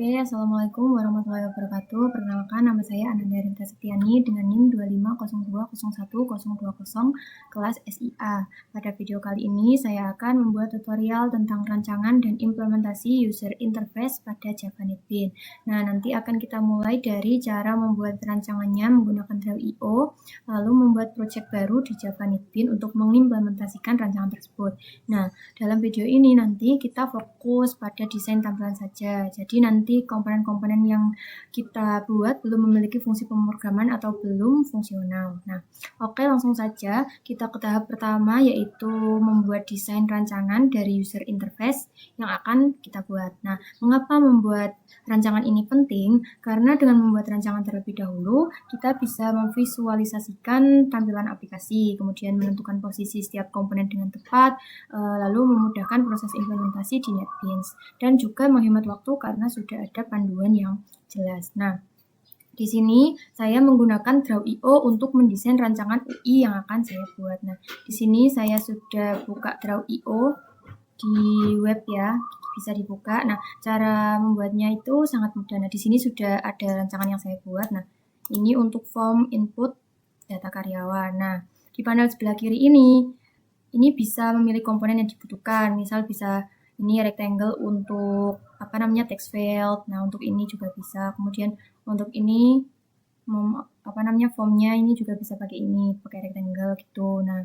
Oke, Assalamualaikum warahmatullahi wabarakatuh. Perkenalkan, nama saya Ananda Rinta Septiani dengan NIM 25020120 kelas SIA. Pada video kali ini, saya akan membuat tutorial tentang rancangan dan implementasi user interface pada Java NetBeans. Nah, nanti akan kita mulai dari cara membuat rancangannya menggunakan Draw.io, lalu membuat project baru di Java NetBeans untuk mengimplementasikan rancangan tersebut. Nah, dalam video ini nanti kita fokus pada desain tampilan saja. Jadi nanti komponen-komponen yang kita buat belum memiliki fungsi pemrograman atau belum fungsional. Nah, oke, langsung saja kita ke tahap pertama, yaitu membuat desain rancangan dari user interface yang akan kita buat. Nah, mengapa membuat rancangan ini penting? Karena dengan membuat rancangan terlebih dahulu, kita bisa memvisualisasikan tampilan aplikasi, kemudian menentukan posisi setiap komponen dengan tepat, lalu memudahkan proses implementasi di NetBeans, dan juga menghemat waktu karena sudah ada panduan yang jelas. Nah, di sini saya menggunakan Draw.io untuk mendesain rancangan UI yang akan saya buat. Nah, di sini saya sudah buka Draw.io di web ya, bisa dibuka. Nah, cara membuatnya itu sangat mudah. Nah, di sini sudah ada rancangan yang saya buat. Nah, ini untuk form input data karyawan. Nah, di panel sebelah kiri ini bisa memilih komponen yang dibutuhkan. Misal bisa ini rectangle untuk text field. Nah, untuk ini juga bisa. Kemudian untuk ini formnya ini juga bisa pakai rectangle gitu. Nah,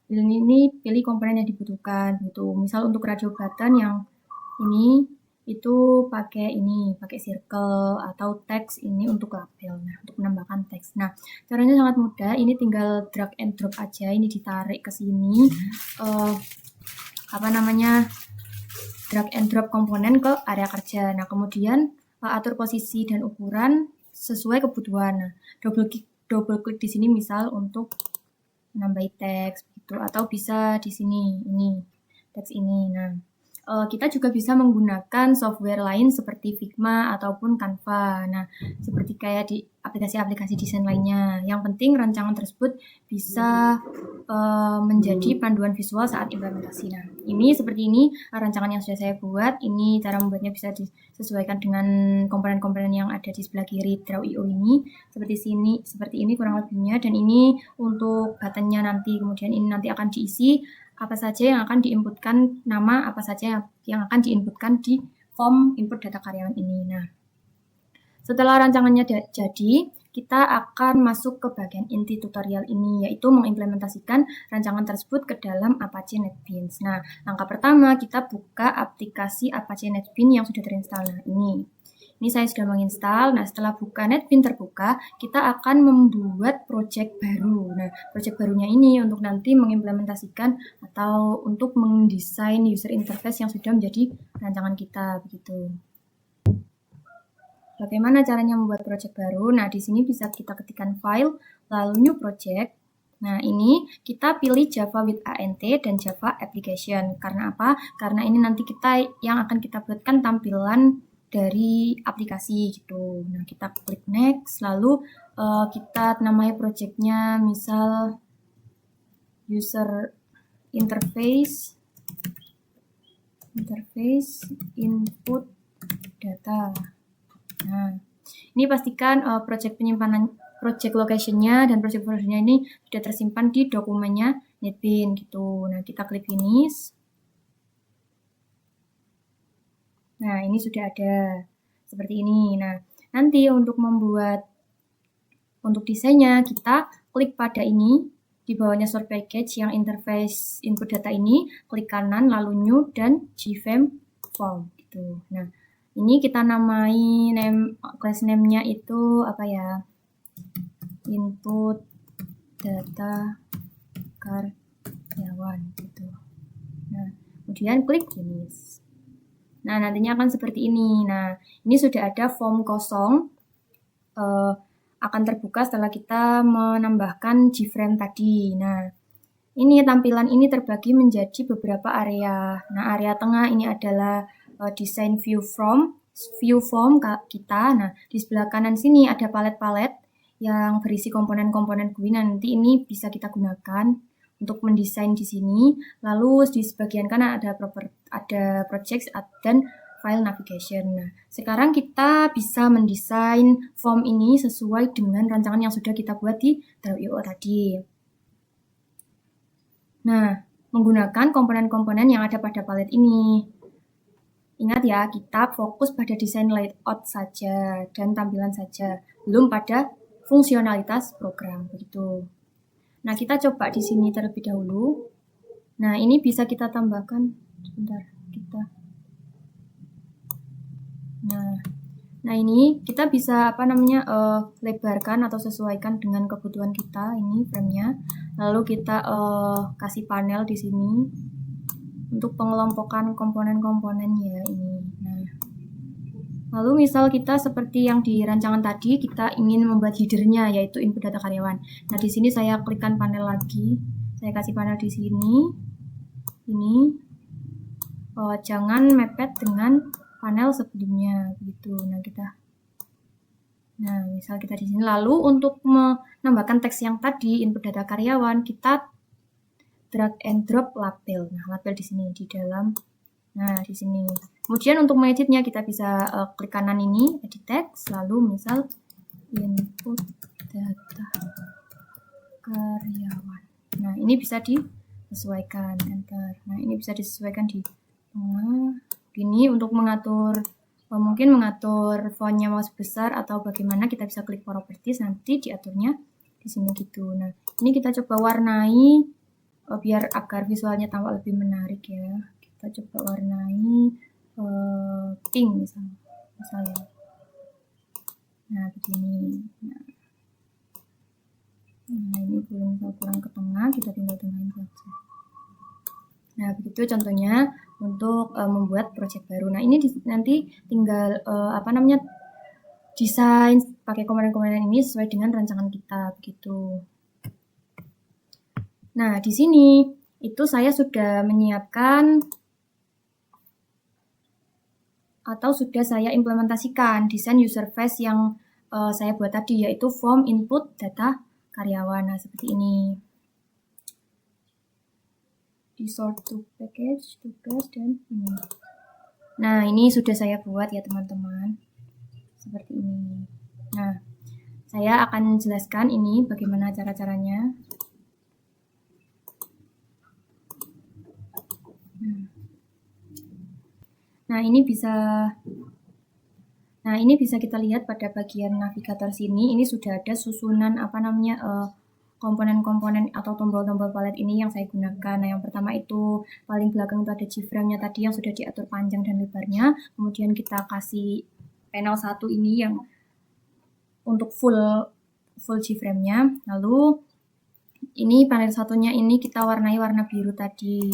pilih komponen yang dibutuhkan gitu. Misal untuk radio button yang ini itu pakai circle, atau teks ini untuk label. Nah, untuk menambahkan teks. Nah, caranya sangat mudah. Ini tinggal drag and drop aja. Ini ditarik ke sini. Drag and drop komponen ke area kerja. Nah, kemudian atur posisi dan ukuran sesuai kebutuhan. Nah, double klik di sini misal untuk menambah teks gitu, atau bisa di sini ini teks ini. Nah, kita juga bisa menggunakan software lain seperti Figma ataupun Canva. Nah, seperti kayak di aplikasi-aplikasi desain lainnya. Yang penting rancangan tersebut bisa menjadi panduan visual saat implementasi. Nah, ini seperti ini rancangan yang sudah saya buat. Ini cara membuatnya bisa disesuaikan dengan komponen-komponen yang ada di sebelah kiri Draw.io ini. Seperti ini kurang lebihnya. Dan ini untuk buttonnya nanti. Kemudian ini nanti akan diisi apa saja yang akan diinputkan, nama apa saja yang akan diinputkan di form input data karyawan ini. Nah, setelah rancangannya jadi, kita akan masuk ke bagian inti tutorial ini, yaitu mengimplementasikan rancangan tersebut ke dalam Apache NetBeans. Nah, langkah pertama kita buka aplikasi Apache NetBeans yang sudah terinstall. Nah, ini saya sudah menginstal. Nah, setelah buka NetBeans terbuka, kita akan membuat project baru. Nah, project barunya ini untuk nanti mengimplementasikan atau untuk mendesain user interface yang sudah menjadi rancangan kita, begitu. Bagaimana caranya membuat project baru? Nah, di sini bisa kita ketikkan file, lalu new project. Nah, ini kita pilih Java with ANT dan Java application. Karena apa? Karena ini nanti yang akan kita buatkan tampilan dari aplikasi gitu. Nah, kita klik next, lalu kita namai projectnya misal user interface input data. Nah, ini pastikan project location-nya dan project folder-nya ini sudah tersimpan di dokumennya NetBeans gitu. Nah, kita klik finish. Nah, ini sudah ada seperti ini. Nah, nanti untuk desainnya kita klik pada ini di bawahnya source package yang interface input data ini, klik kanan lalu new dan gframe form gitu. Nah, ini kita namai class name-nya itu input data karyawan gitu. Nah, kemudian klik finish. Nah, nantinya akan seperti ini. Nah, ini sudah ada form kosong akan terbuka setelah kita menambahkan gframe tadi. Nah, ini tampilan ini terbagi menjadi beberapa area. Nah, area tengah ini adalah desain view form kita. Nah, di sebelah kanan sini ada palet-palet yang berisi komponen-komponen GUI. Nanti ini bisa kita gunakan untuk mendesain di sini. Lalu di sebagian kanan ada projects dan file navigation. Nah, sekarang kita bisa mendesain form ini sesuai dengan rancangan yang sudah kita buat di Draw.io tadi. Nah, menggunakan komponen-komponen yang ada pada palet ini. Ingat ya, kita fokus pada desain layout saja dan tampilan saja, belum pada fungsionalitas program begitu. Nah, kita coba di sini terlebih dahulu. Nah, ini bisa kita tambahkan. Sebentar, kita. Nah ini kita bisa lebarkan atau sesuaikan dengan kebutuhan kita ini frame-nya. Lalu kita kasih panel di sini untuk pengelompokan komponen-komponennya ini. Nah, lalu misal kita seperti yang di rancangan tadi, kita ingin membuat header-nya yaitu input data karyawan. Nah, di sini saya klikkan panel lagi. Saya kasih panel di sini. Ini jangan mepet dengan panel sebelumnya begitu. Nah, misal kita di sini. Lalu untuk menambahkan teks yang tadi input data karyawan, kita drag and drop label. Nah, label di sini di dalam. Nah, di sini. Kemudian untuk mengeditnya kita bisa klik kanan ini, edit text, lalu misal input data karyawan. Nah, ini bisa disesuaikan, enter. Nah, ini bisa disesuaikan di tengah. Ini untuk mengatur mungkin mengatur fontnya mau besar atau bagaimana, kita bisa klik properties, nanti diaturnya di sini gitu. Nah, ini kita coba warnai biar agar visualnya tampak lebih menarik ya. Kita coba warnai pink misalnya. Nah, begini. Nah, ini kurang ke tengah, kita tinggal tengahin saja. Nah, begitu contohnya untuk membuat project baru. Nah, ini nanti tinggal desain pakai komponen-komponen ini sesuai dengan rancangan kita begitu. Nah, di sini itu saya sudah menyiapkan atau sudah saya implementasikan desain user face yang saya buat tadi, yaitu form input data karyawan. Nah, seperti ini. Di sort to package, tugas, dan ini. Nah, ini sudah saya buat ya teman-teman. Seperti ini. Nah, saya akan jelaskan ini bagaimana cara-caranya. Nah, ini bisa kita lihat pada bagian navigator sini. Ini sudah ada susunan komponen-komponen atau tombol-tombol palet ini yang saya gunakan. Nah, yang pertama itu paling belakang itu ada G-frame-nya tadi yang sudah diatur panjang dan lebarnya. Kemudian kita kasih panel 1 ini yang untuk full G-frame-nya. Lalu ini panel satunya ini kita warnai warna biru tadi.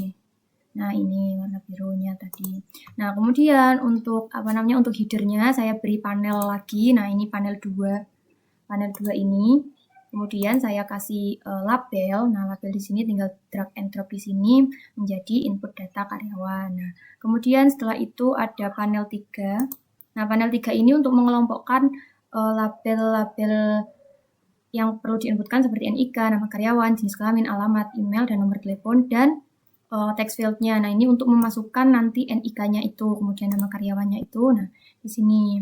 Nah, ini warna birunya tadi. Nah, kemudian untuk untuk header-nya saya beri panel lagi. Nah, ini panel 2. Panel 2 ini. Kemudian saya kasih label. Nah, label di sini tinggal drag and drop di sini menjadi input data karyawan. Nah, kemudian setelah itu ada panel 3. Nah, panel 3 ini untuk mengelompokkan label-label yang perlu diinputkan seperti NIK, nama karyawan, jenis kelamin, alamat, email, dan nomor telepon, dan text field-nya. Nah, ini untuk memasukkan nanti NIK-nya itu, kemudian nama karyawannya itu. Nah, di sini.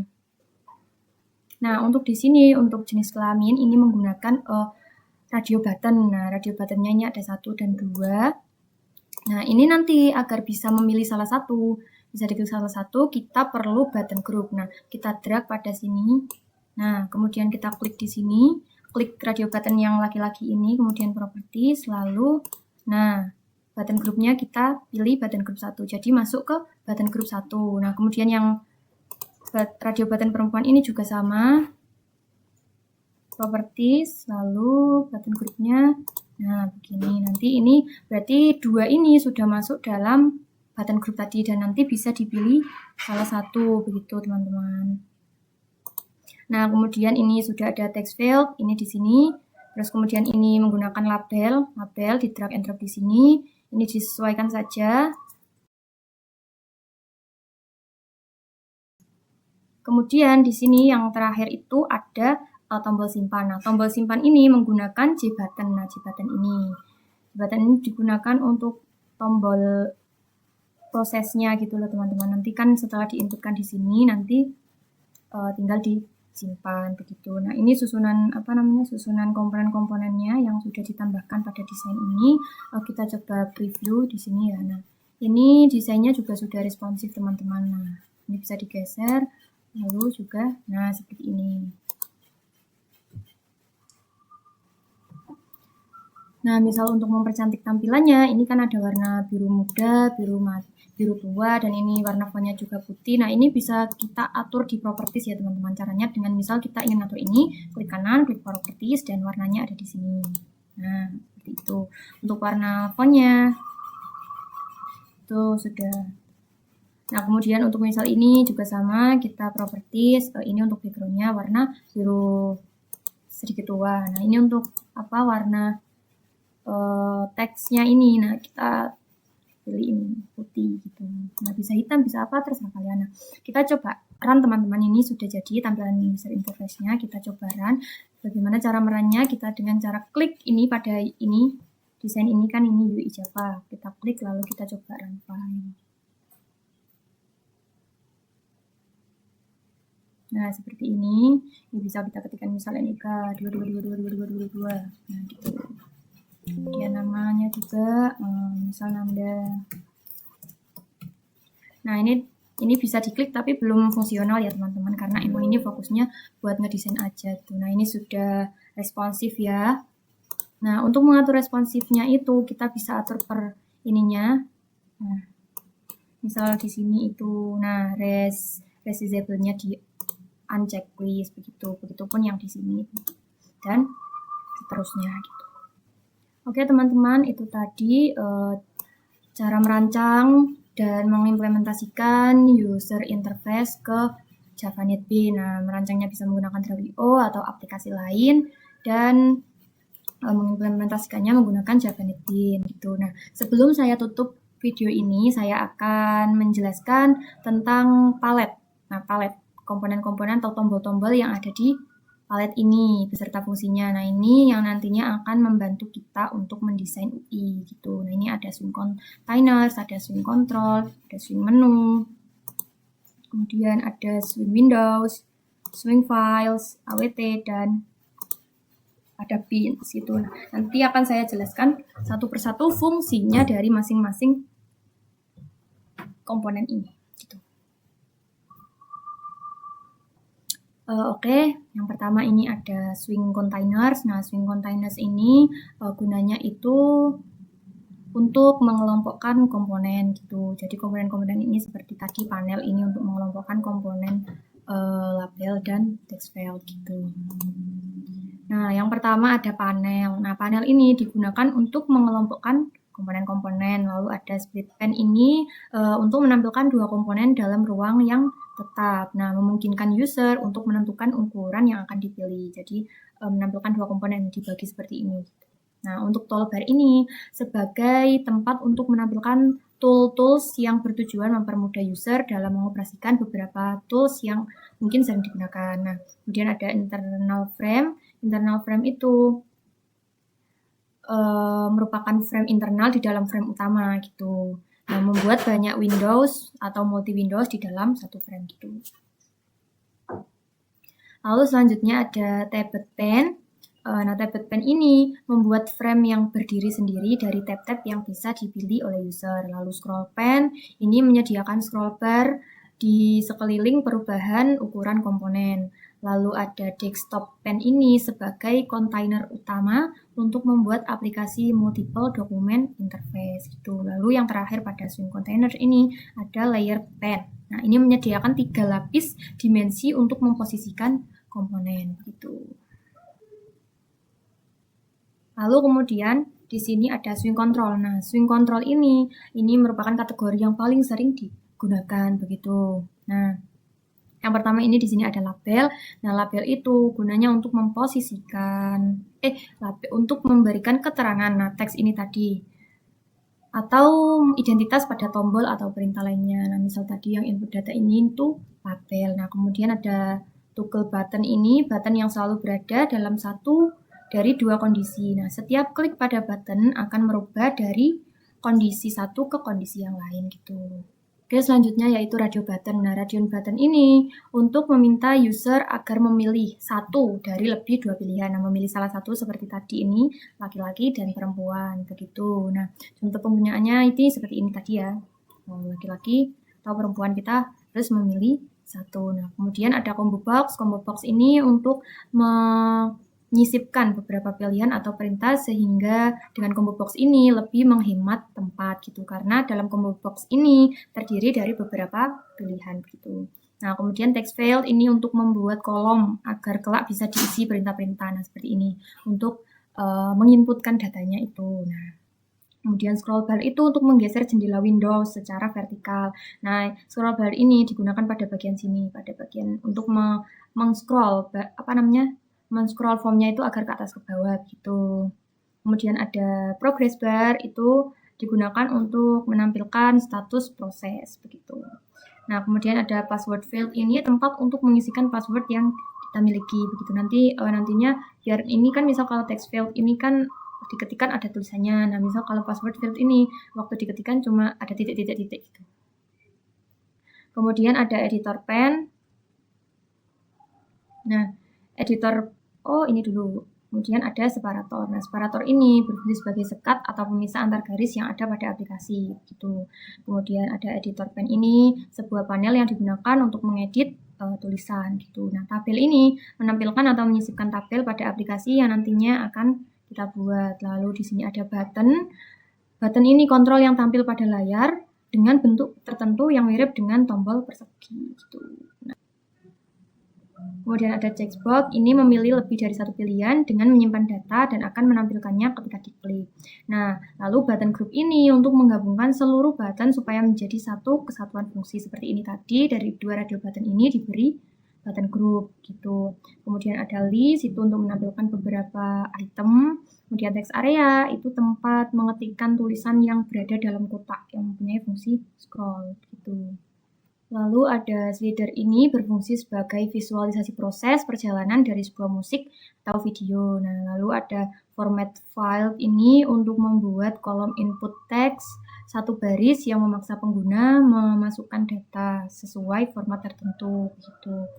Nah, untuk di sini, untuk jenis kelamin, ini menggunakan radio button. Nah, radio button-nya ini ada 1 dan 2. Nah, ini nanti agar bisa memilih salah satu, bisa dipilih salah satu, kita perlu button group. Nah, kita drag pada sini. Nah, kemudian kita klik di sini, klik radio button yang laki-laki ini, kemudian properties, lalu, nah, button groupnya kita pilih button group 1. Jadi, masuk ke button group 1. Nah, kemudian yang radio button perempuan ini juga sama, properties, lalu button groupnya. Nah, begini. Nanti ini berarti 2 ini sudah masuk dalam button group tadi dan nanti bisa dipilih salah satu begitu, teman-teman. Nah, kemudian ini sudah ada text field, ini di sini. Terus kemudian ini menggunakan label di drag and drop di sini. Ini disesuaikan saja. Kemudian di sini yang terakhir itu ada tombol simpan. Nah, tombol simpan ini menggunakan J-button. Nah, J-button ini digunakan untuk tombol prosesnya gitu loh teman-teman. Nanti kan setelah diinputkan di sini nanti tinggal disimpan begitu. Nah, ini susunan susunan komponen-komponennya yang sudah ditambahkan pada desain ini. Kita coba preview di sini ya. Nah, ini desainnya juga sudah responsif teman-teman. Nah, ini bisa digeser lalu juga nah seperti ini. Nah, misal untuk mempercantik tampilannya, ini kan ada warna biru muda, biru tua, dan ini warna fontnya juga putih. Nah, ini bisa kita atur di properties ya teman-teman. Caranya dengan misal kita ingin atur ini, klik kanan, klik properties, dan warnanya ada di sini. Nah, seperti itu. Untuk warna fontnya, itu sudah. Nah, kemudian untuk misal ini juga sama, kita properties, ini untuk backgroundnya warna biru sedikit tua. Nah, ini untuk warna teksnya ini. Nah, kita pilih ini putih gitu. Nah, bisa hitam, bisa apa, terserah kalian. Nah, kita coba run teman-teman. Ini sudah jadi tampilan user interface-nya. Kita coba run. Bagaimana cara merannya? Kita dengan cara klik ini pada ini. Desain ini kan ini UI Java. Kita klik lalu kita coba run file. Nah, seperti ini. Ini bisa kita ketikkan misalnya Nika 22222222. Nah, gitu. Kemudian namanya juga misal Nanda. Nah, ini bisa diklik tapi belum fungsional ya teman-teman, karena emang ini fokusnya buat ngedesain aja tuh. Nah, ini sudah responsif ya. Nah, untuk mengatur responsifnya itu kita bisa atur per ininya. Nah, misal di sini itu nah resizable-nya di uncheck please begitu. Begitupun yang di sini dan seterusnya gitu. Oke teman-teman, itu tadi cara merancang dan mengimplementasikan user interface ke Java NetBeans. Nah, merancangnya bisa menggunakan Draw.io atau aplikasi lain dan mengimplementasikannya menggunakan Java NetBeans gitu. Nah, sebelum saya tutup video ini, saya akan menjelaskan tentang palet. Nah, palet komponen-komponen atau tombol-tombol yang ada di palet ini beserta fungsinya. Nah, ini yang nantinya akan membantu kita untuk mendesain UI gitu. Nah, ini ada swing containers, ada swing control, ada swing menu, kemudian ada swing windows, swing files, awt, dan ada pins gitu. Nah, nanti akan saya jelaskan satu persatu fungsinya dari masing-masing komponen ini. Oke, yang pertama ini ada swing containers. Nah, swing containers ini gunanya itu untuk mengelompokkan komponen gitu. Jadi komponen-komponen ini seperti tadi panel ini untuk mengelompokkan komponen label dan text field gitu. Nah, yang pertama ada panel. Nah, panel ini digunakan untuk mengelompokkan komponen-komponen. Lalu ada split pane ini untuk menampilkan dua komponen dalam ruang yang tetap. Nah, memungkinkan user untuk menentukan ukuran yang akan dipilih. Jadi, menampilkan dua komponen dibagi seperti ini. Nah, untuk toolbar ini sebagai tempat untuk menampilkan tools yang bertujuan mempermudah user dalam mengoperasikan beberapa tools yang mungkin sering digunakan. Nah, kemudian ada internal frame. Internal frame itu merupakan frame internal di dalam frame utama gitu. Nah, membuat banyak windows atau multi windows di dalam satu frame gitu. Lalu selanjutnya ada tabbed pane. Nah, tabbed pane ini membuat frame yang berdiri sendiri dari tab-tab yang bisa dipilih oleh user. Lalu scroll pane ini menyediakan scroll bar di sekeliling perubahan ukuran komponen. Lalu ada desktop pane ini sebagai kontainer utama untuk membuat aplikasi multiple document interface gitu. Lalu yang terakhir pada swing container ini ada layer pane. Nah, ini menyediakan 3 lapis dimensi untuk memposisikan komponen gitu. Lalu kemudian di sini ada swing control. Nah, swing control ini merupakan kategori yang paling sering digunakan begitu. Nah, yang pertama ini di sini ada label. Nah, label itu gunanya untuk memposisikan untuk memberikan keterangan teks ini tadi atau identitas pada tombol atau perintah lainnya. Nah, misal tadi yang input data ini itu label. Nah, kemudian ada toggle button ini, button yang selalu berada dalam satu dari dua kondisi. Nah, setiap klik pada button akan merubah dari kondisi satu ke kondisi yang lain gitu. Oke, selanjutnya yaitu radio button. Nah, radio button ini untuk meminta user agar memilih satu dari lebih dua pilihan. Nah, memilih salah satu seperti tadi ini, laki-laki dan perempuan, begitu. Nah, contoh penggunaannya ini seperti ini tadi ya. Laki-laki atau perempuan kita harus memilih satu. Nah, kemudian ada combo box. Combo box ini untuk menyisipkan beberapa pilihan atau perintah sehingga dengan combo box ini lebih menghemat tempat gitu, karena dalam combo box ini terdiri dari beberapa pilihan gitu. Nah, kemudian text field ini untuk membuat kolom agar kelak bisa diisi perintah-perintah. Nah, seperti ini untuk menginputkan datanya itu. Nah, kemudian scroll bar itu untuk menggeser jendela Windows secara vertikal. Nah, scroll bar ini digunakan pada bagian sini, pada bagian untuk men-scroll men-scroll formnya itu agar ke atas ke bawah gitu. Kemudian ada progress bar itu digunakan untuk menampilkan status proses begitu. Nah, kemudian ada password field ini tempat untuk mengisikan password yang kita miliki begitu. Nantinya biar ini kan misal kalau text field ini kan diketikkan ada tulisannya. Nah, misal kalau password field ini waktu diketikkan cuma ada titik-titik gitu. Kemudian ada editor pen. Nah, ini dulu. Kemudian ada separator. Nah, separator ini berfungsi sebagai sekat atau pemisah antar garis yang ada pada aplikasi gitu. Kemudian ada editor pen ini, sebuah panel yang digunakan untuk mengedit tulisan gitu. Nah, tabel ini menampilkan atau menyisipkan tabel pada aplikasi yang nantinya akan kita buat. Lalu di sini ada button. Button ini kontrol yang tampil pada layar dengan bentuk tertentu yang mirip dengan tombol persegi gitu. Nah, kemudian ada checkbox, ini memilih lebih dari satu pilihan dengan menyimpan data dan akan menampilkannya ketika diklik. Nah, lalu button group ini untuk menggabungkan seluruh button supaya menjadi satu kesatuan fungsi. Seperti ini tadi, dari dua radio button ini diberi button group gitu. Kemudian ada list, itu untuk menampilkan beberapa item. Kemudian text area, itu tempat mengetikkan tulisan yang berada dalam kotak yang mempunyai fungsi scroll gitu. Lalu ada slider ini berfungsi sebagai visualisasi proses perjalanan dari sebuah musik atau video. Nah, lalu ada format file ini untuk membuat kolom input teks satu baris yang memaksa pengguna memasukkan data sesuai format tertentu gitu.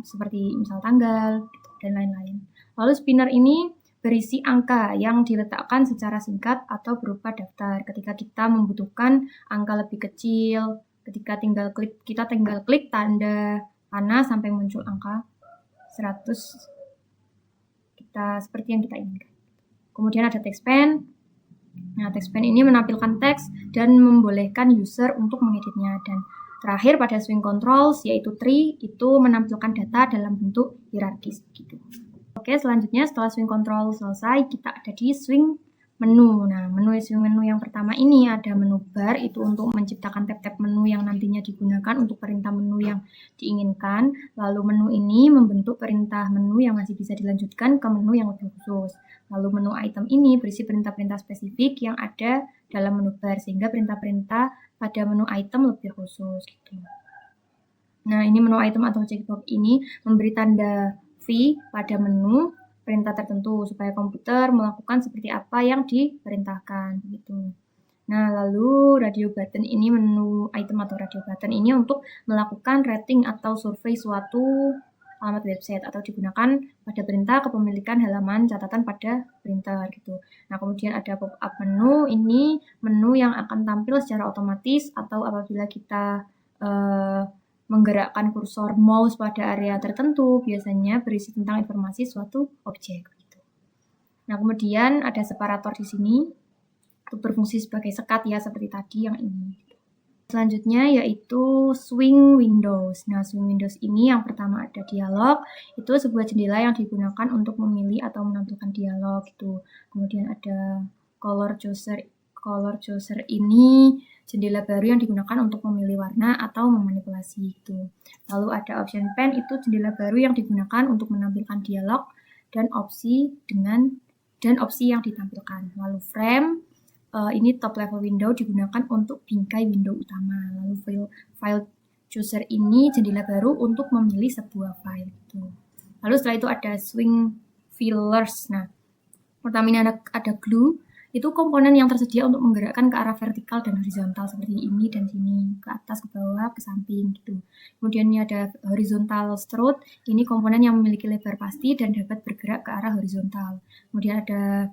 Seperti misal tanggal dan lain-lain. Lalu spinner ini berisi angka yang diletakkan secara singkat atau berupa daftar. Ketika kita membutuhkan angka lebih kecil, ketika kita tinggal klik tanda panah sampai muncul angka 100 seperti yang kita inginkan. Kemudian ada text pen. Nah, text pen ini menampilkan teks dan membolehkan user untuk mengeditnya. Dan terakhir pada swing controls yaitu tree itu menampilkan data dalam bentuk hierarkis gitu. Oke, selanjutnya setelah swing control selesai, kita ada di swing menu. Nah, swing menu yang pertama ini ada menu bar, itu untuk menciptakan tab-tab menu yang nantinya digunakan untuk perintah menu yang diinginkan. Lalu menu ini membentuk perintah menu yang masih bisa dilanjutkan ke menu yang lebih khusus. Lalu menu item ini berisi perintah-perintah spesifik yang ada dalam menu bar, sehingga perintah-perintah pada menu item lebih khusus gitu. Nah, ini menu item atau checkbox ini memberi tanda V pada menu perintah tertentu supaya komputer melakukan seperti apa yang diperintahkan gitu. Nah, lalu radio button ini, menu item atau radio button ini untuk melakukan rating atau survei suatu alamat website atau digunakan pada perintah kepemilikan halaman catatan pada printer gitu. Nah, kemudian ada pop-up menu, ini menu yang akan tampil secara otomatis atau apabila kita menggerakkan kursor mouse pada area tertentu, biasanya berisi tentang informasi suatu objek. Gitu. Nah, kemudian ada separator di sini, itu berfungsi sebagai sekat ya, seperti tadi yang ini. Selanjutnya yaitu swing windows. Nah, swing windows ini yang pertama ada dialog, itu sebuah jendela yang digunakan untuk memilih atau menampilkan dialog itu. Kemudian ada color chooser. Color chooser ini jendela baru yang digunakan untuk memilih warna atau memanipulasi itu. Lalu ada option pen, itu jendela baru yang digunakan untuk menampilkan dialog dan opsi yang ditampilkan. Lalu frame, ini top level window digunakan untuk bingkai window utama. Lalu file chooser ini jendela baru untuk memilih sebuah file itu. Lalu setelah itu ada swing fillers. Nah, pertama ini ada glue. itu komponen yang tersedia untuk menggerakkan ke arah vertikal dan horizontal seperti ini dan sini, ke atas, ke bawah, ke samping gitu. Kemudian ini ada horizontal strut, ini komponen yang memiliki lebar pasti dan dapat bergerak ke arah horizontal. Kemudian ada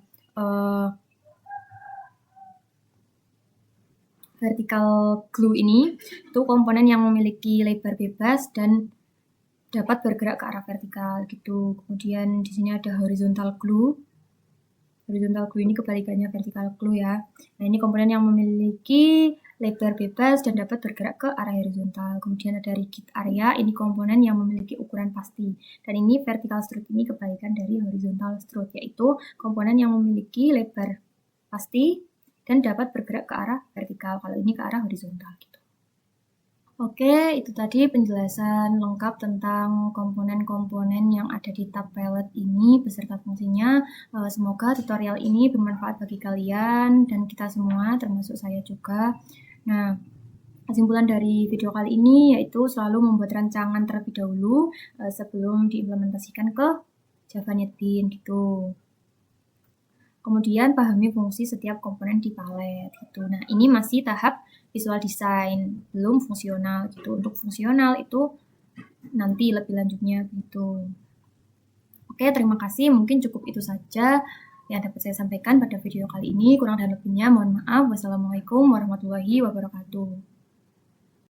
vertical glue, ini itu komponen yang memiliki lebar bebas dan dapat bergerak ke arah vertikal gitu. Kemudian di sini ada horizontal glue. Horizontal glue ini kebalikannya vertical glue ya. Nah, ini komponen yang memiliki lebar bebas dan dapat bergerak ke arah horizontal. Kemudian ada rigid area, ini komponen yang memiliki ukuran pasti. Dan ini vertical strut ini kebalikan dari horizontal strut, yaitu komponen yang memiliki lebar pasti dan dapat bergerak ke arah vertikal. Kalau ini ke arah horizontal gitu. Oke, itu tadi penjelasan lengkap tentang komponen-komponen yang ada di tab palette ini beserta fungsinya. Semoga tutorial ini bermanfaat bagi kalian dan kita semua, termasuk saya juga. Nah, kesimpulan dari video kali ini yaitu selalu membuat rancangan terlebih dahulu sebelum diimplementasikan ke Java NetBeans gitu. Kemudian pahami fungsi setiap komponen di palet gitu. Nah, ini masih tahap visual design, belum fungsional gitu. Untuk fungsional itu nanti lebih lanjutnya gitu. Oke, terima kasih. Mungkin cukup itu saja yang dapat saya sampaikan pada video kali ini. Kurang dan lebihnya mohon maaf. Wassalamualaikum warahmatullahi wabarakatuh.